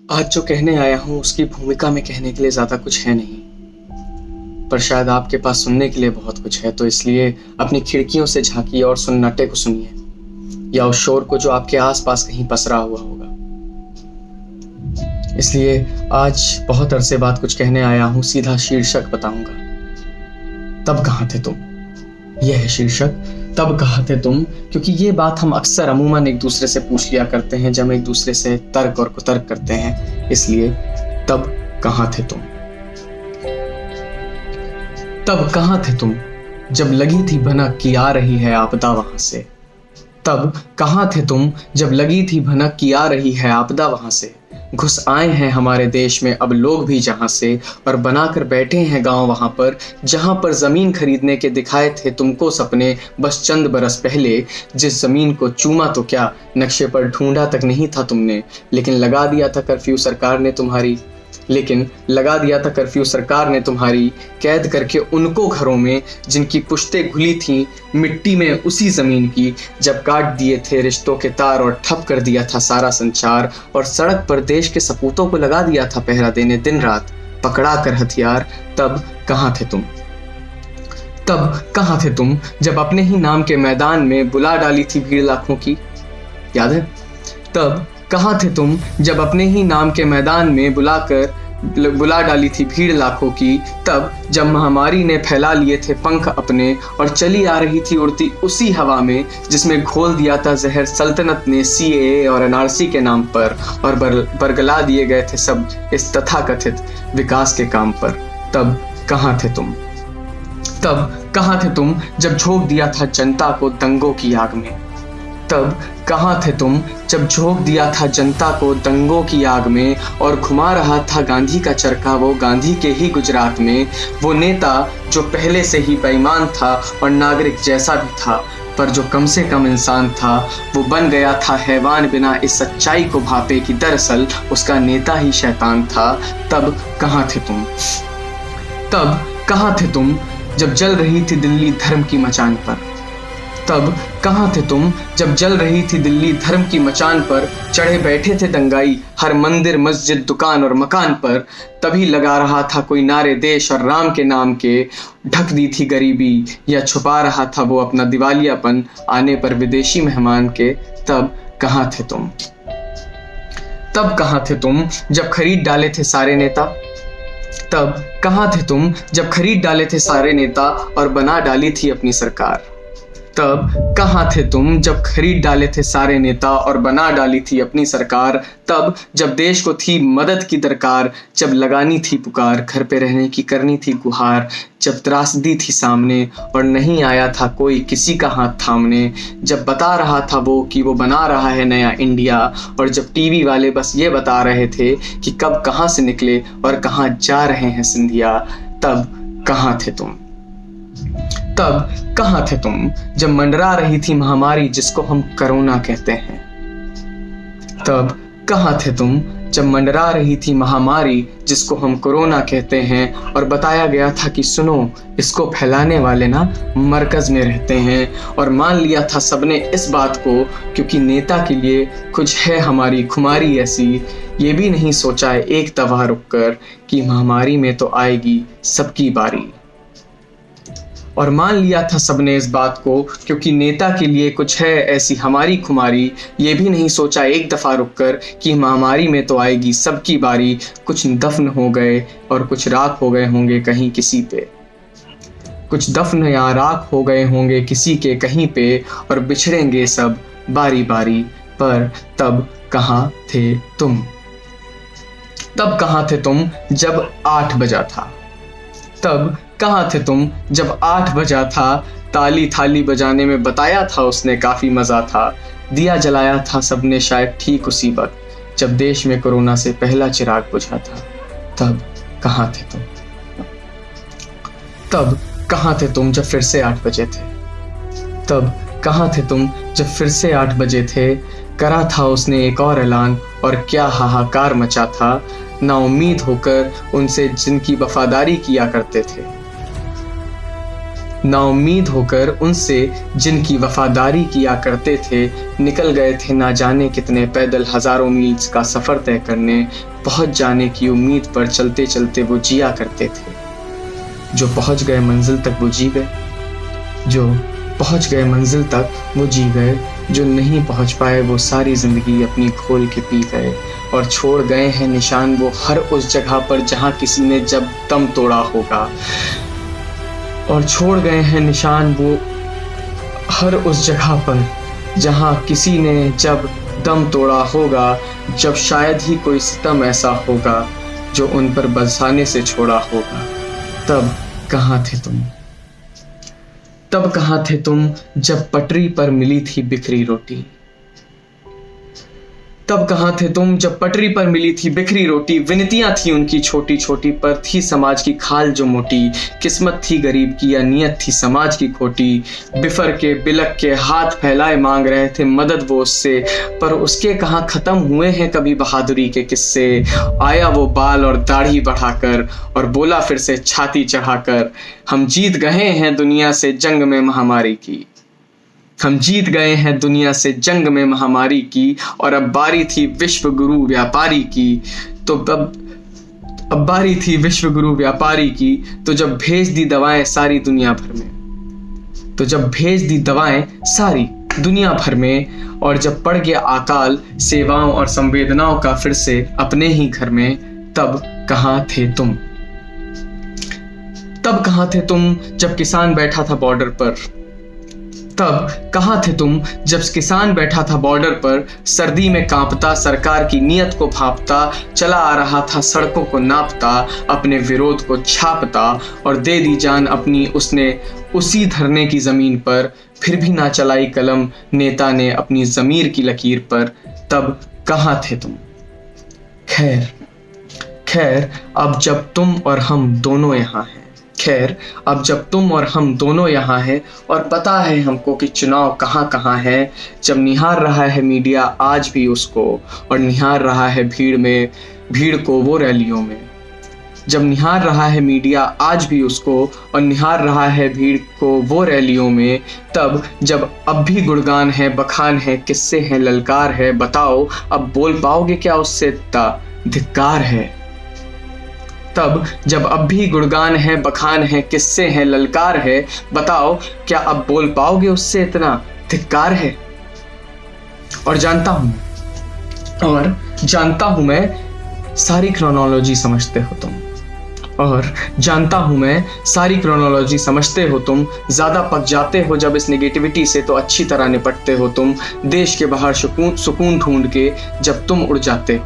आज जो कहने आया हूँ उसकी भूमिका में कहने के लिए ज़्यादा कुछ है नहीं, पर शायद आपके पास सुनने के लिए बहुत कुछ है। तो इसलिए अपनी खिड़कियों से झांकिए और सन्नाटे को सुनिए, या उस शोर को जो आपके आसपास कहीं पसरा हुआ होगा। इसलिए आज बहुत अरसे बाद कुछ कहने आया हूँ, सीधा शीर्षक बताऊंगा। तब कहाँ थे तुम? यह है शीर्षक, तब कहाँ थे तुम। क्योंकि ये बात हम अक्सर अमूमन एक दूसरे से पूछ लिया करते हैं जब एक दूसरे से तर्क और कुतर्क करते हैं। इसलिए तब कहाँ थे तुम? तब कहाँ थे तुम जब लगी थी भनक कि आ रही है आपदा वहां से? तब कहाँ थे तुम जब लगी थी भनक कि आ रही है आपदा वहां से? घुस आए हैं हमारे देश में अब लोग भी जहां से, और बनाकर बैठे हैं गांव वहां पर जहां पर जमीन खरीदने के दिखाए थे तुमको सपने बस चंद बरस पहले। जिस जमीन को चूमा तो क्या, नक्शे पर ढूंढा तक नहीं था तुमने, लेकिन लगा दिया था कर्फ्यू सरकार ने तुम्हारी कैद करके उनको घरों में जिनकी पुश्तें घुली थीं मिट्टी में उसी जमीन की। जब काट दिए थे रिश्तों के तार और ठप कर दिया था सारा संचार, और सड़क पर देश के सपूतों को लगा दिया था पहरा देने दिन रात पकड़ा कर हथियार। तब कहाँ थे तुम? तब कहाँ थे तुम जब अपने ही नाम के मैदान में बुला डाली थी भीड़ लाखों की? याद है? तब कहाँ थे तुम जब अपने ही नाम के मैदान में बुला डाली थी भीड़ लाखों की? तब जब महामारी ने फैला लिए थे पंख अपने और चली आ रही थी उड़ती उसी हवा में जिसमें घोल दिया था जहर सल्तनत ने सीएए और एनआरसी के नाम पर, और बरगला दिए गए थे सब इस तथाकथित विकास के काम पर। तब कहाँ थे तुम? तब कहाँ थे तुम जब झोंक दिया था जनता को दंगों की आग में? तब कहाँ थे तुम जब झोंक दिया था जनता को दंगों की आग में, और घुमा रहा था गांधी का चरखा वो गांधी के ही गुजरात में? वो नेता जो पहले से ही बेईमान था और नागरिक जैसा भी था, पर जो कम से कम इंसान था, वो बन गया था हैवान बिना इस सच्चाई को भापे कि दरअसल उसका नेता ही शैतान था। तब कहाँ थे तुम? तब कहाँ थे तुम जब जल रही थी दिल्ली धर्म की मचान पर? तब कहाँ थे तुम जब जल रही थी दिल्ली धर्म की मचान पर? चढ़े बैठे थे दंगाई हर मंदिर मस्जिद दुकान और मकान पर। तभी लगा रहा था कोई नारे देश और राम के नाम के, ढक दी थी गरीबी या छुपा रहा था वो अपना दिवालियापन आने पर विदेशी मेहमान के। तब कहाँ थे तुम? तब कहाँ थे तुम जब खरीद डाले थे सारे नेता? तब कहाँ थे तुम जब खरीद डाले थे सारे नेता और बना डाली थी अपनी सरकार? तब कहाँ थे तुम जब खरीद डाले थे सारे नेता और बना डाली थी अपनी सरकार? तब जब देश को थी मदद की दरकार, जब लगानी थी पुकार, घर पे रहने की करनी थी गुहार, जब त्रासदी थी सामने और नहीं आया था कोई किसी का हाथ थामने, जब बता रहा था वो कि वो बना रहा है नया इंडिया, और जब टीवी वाले बस ये बता रहे थे कि कब कहाँ से निकले और कहाँ जा रहे हैं सिंधिया। तब कहाँ थे तुम? तब कहाँ थे तुम जब मंडरा रही थी महामारी जिसको हम कोरोना कहते हैं? तब कहाँ थे तुम जब मंडरा रही थी महामारी जिसको हम कोरोना कहते हैं, और बताया गया था कि सुनो इसको फैलाने वाले ना मरकज में रहते हैं। और मान लिया था सबने इस बात को क्योंकि नेता के लिए कुछ है हमारी खुमारी ऐसी। ये भी नहीं सोचा है एक दफा रुककर कि महामारी में तो आएगी सबकी बारी। और मान लिया था सबने इस बात को क्योंकि नेता के लिए कुछ है ऐसी हमारी खुमारी। ये भी नहीं सोचा एक दफ़ा रुककर कि महामारी में तो आएगी सबकी बारी। कुछ दफन हो गए और कुछ राख हो गए होंगे कहीं किसी पे, कुछ दफन या राख हो गए होंगे किसी के कहीं पे, और बिछड़ेंगे सब बारी बारी। पर तब कहाँ थे तुम? तब कहाँ थे तुम जब 8 बजा था? तब कहाँ थे तुम जब 8 बजा था? ताली थाली बजाने में बताया था उसने काफ़ी मज़ा था। दिया जलाया था सबने शायद ठीक उसी वक्त जब देश में कोरोना से पहला चिराग बुझा था। तब कहाँ थे तुम? तब कहाँ थे तुम जब फिर से 8 बजे थे? तब कहाँ थे तुम जब फिर से 8 बजे थे? करा था उसने एक और ऐलान और क्या हाहाकार मचा था, ना उम्मीद होकर उनसे जिनकी वफादारी किया करते थे। नाउम्मीद होकर उनसे जिनकी वफादारी किया करते थे, निकल गए थे ना जाने कितने पैदल हजारों मील का सफ़र तय करने। पहुंच जाने की उम्मीद पर चलते चलते वो जिया करते थे। जो पहुंच गए मंजिल तक वो जी गए, जो पहुंच गए मंजिल तक वो जी गए, जो नहीं पहुंच पाए वो सारी ज़िंदगी अपनी खोल के पी गए। और छोड़ गए हैं निशान वो हर उस जगह पर जहाँ किसी ने जब दम तोड़ा होगा। और छोड़ गए हैं निशान वो हर उस जगह पर जहाँ किसी ने जब दम तोड़ा होगा। जब शायद ही कोई सितम ऐसा होगा जो उन पर बरसाने से छोड़ा होगा। तब कहाँ थे तुम, तब कहाँ थे तुम जब पटरी पर मिली थी बिखरी रोटी। तब कहाँ थे तुम जब पटरी पर मिली थी बिखरी रोटी। विनतियां थी उनकी छोटी छोटी पर थी समाज की खाल जो मोटी। किस्मत थी गरीब की या नियत थी समाज की खोटी। बिफर के बिलक के हाथ फैलाए मांग रहे थे मदद वो उससे, पर उसके कहाँ खत्म हुए हैं कभी बहादुरी के किस्से। आया वो बाल और दाढ़ी बढ़ाकर और बोला फिर से छाती चढ़ाकर, हम जीत गए हैं दुनिया से जंग में महामारी की। हम जीत गए हैं दुनिया से जंग में महामारी की। और अब बारी थी विश्व गुरु व्यापारी की। तो अब बारी थी विश्व गुरु व्यापारी की। तो जब भेज दी दवाएं सारी दुनिया भर में, तो जब भेज दी दवाएं सारी दुनिया भर में। और जब पड़ गया अकाल सेवाओं और संवेदनाओं का फिर से अपने ही घर में, तब कहाँ थे तुम, तब कहाँ थे तुम जब किसान बैठा था बॉर्डर पर। तब कहाँ थे तुम जब किसान बैठा था बॉर्डर पर, सर्दी में कांपता सरकार की नीयत को भांपता, चला आ रहा था सड़कों को नापता, अपने विरोध को छापता। और दे दी जान अपनी उसने उसी धरने की जमीन पर, फिर भी ना चलाई कलम नेता ने अपनी जमीर की लकीर पर। तब कहाँ थे तुम। खैर खैर अब जब तुम और हम दोनों यहाँ हैं, खैर अब जब तुम और हम दोनों यहाँ हैं और पता है हमको कि चुनाव कहाँ कहाँ है। जब निहार रहा है मीडिया आज भी उसको और निहार रहा है भीड़ को वो रैलियों में। जब निहार रहा है मीडिया आज भी उसको और निहार रहा है भीड़ को वो रैलियों में। तब जब अब भी गुणगान है बखान है किस्से हैं ललकार है, बताओ अब बोल पाओगे क्या उससे इतना धिक्कार है। तब जब अब भी गुणगान है बखान है किस्से हैं ललकार है, बताओ क्या अब बोल पाओगे उससे इतना धिक्कार है। और जानता हूं मैं सारी क्रोनोलॉजी समझते हो तुम, और जानता हूं मैं सारी क्रोनोलॉजी समझते हो तुम। ज्यादा पक जाते हो जब इस नेगेटिविटी से तो अच्छी तरह निपटते हो तुम। देश के बाहर सुकून ढूंढ के जब तुम उड़ जाते हो,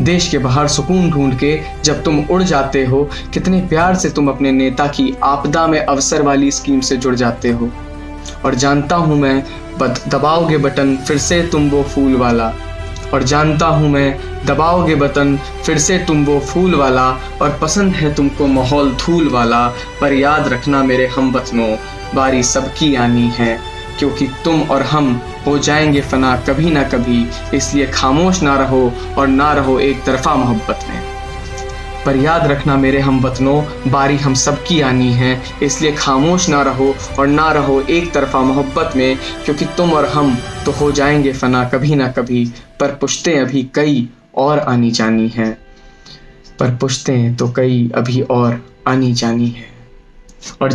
देश के बाहर सुकून ढूंढ के जब तुम उड़ जाते हो, कितने प्यार से तुम अपने नेता की आपदा में अवसर वाली स्कीम से जुड़ जाते हो। और जानता हूं मैं दबाओगे बटन फिर से तुम वो फूल वाला, और जानता हूं मैं दबाओगे बटन फिर से तुम वो फूल वाला। और पसंद है तुमको माहौल धूल वाला, पर याद रखना मेरे हमवतनों बारी सबकी आनी है, क्योंकि तुम और हम हो जाएंगे फना कभी ना कभी। इसलिए खामोश ना रहो और ना रहो एक तरफा मोहब्बत में। पर याद रखना मेरे हमवतनों बारी हम सबकी आनी है, इसलिए खामोश ना रहो और ना रहो एक तरफा मोहब्बत में, क्योंकि तुम और हम तो हो जाएंगे फना कभी ना कभी। पर पुश्तें अभी कई और आनी जानी है, पर पुश्तें तो कई अभी और आनी जानी है। और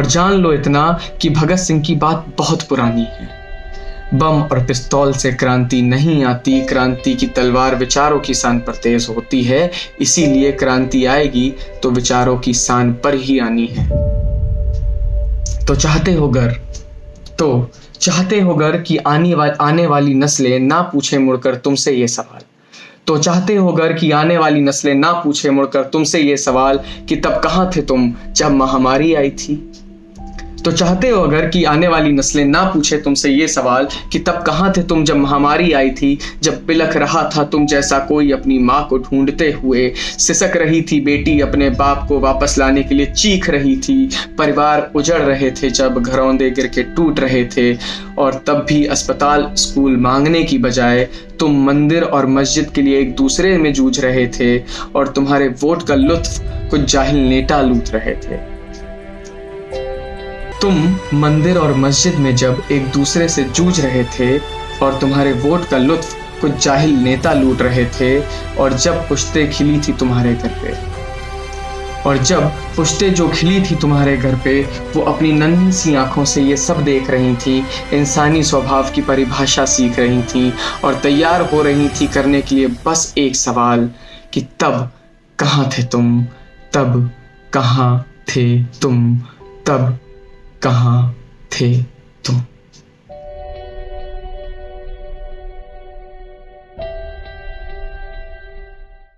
जान लो इतना कि भगत सिंह की बात बहुत पुरानी है। बम और पिस्तौल से क्रांति नहीं आती, क्रांति की तलवार विचारों की शान पर तेज होती है। इसीलिए क्रांति आएगी तो विचारों की शान पर ही आनी है। तो चाहते हो गर कि आने वाली नस्लें ना पूछे मुड़कर तुमसे ये सवाल। तो चाहते हो गर कि आने वाली नस्लें ना पूछे मुड़कर तुमसे ये सवाल कि तब कहाँ थे तुम जब महामारी आई थी। तो चाहते हो अगर कि आने वाली नस्लें ना पूछे तुमसे ये सवाल कि तब कहाँ थे तुम जब महामारी आई थी, जब बिलख रहा था तुम जैसा कोई अपनी माँ को ढूंढते हुए, सिसक रही थी बेटी अपने बाप को वापस लाने के लिए चीख रही थी, परिवार उजड़ रहे थे जब घरौंदे गिर के टूट रहे थे, और तब भी अस्पताल स्कूल मांगने की बजाय तुम मंदिर और मस्जिद के लिए एक दूसरे में जूझ रहे थे, और तुम्हारे वोट का लुत्फ कुछ जाहिल नेता लूट रहे थे। तुम मंदिर और मस्जिद में जब एक दूसरे से जूझ रहे थे और तुम्हारे वोट का लुत्फ कुछ जाहिल नेता लूट रहे थे, और जब पुश्तें खिली थी तुम्हारे घर पे, और जब पुश्तें जो खिली थी तुम्हारे घर पे वो अपनी नन्ही सी आंखों से ये सब देख रही थी, इंसानी स्वभाव की परिभाषा सीख रही थी और तैयार हो रही थी करने के लिए बस एक सवाल कि तब कहाँ थे तुम, तब कहाँ थे तुम, तब कहाँ थे तुम।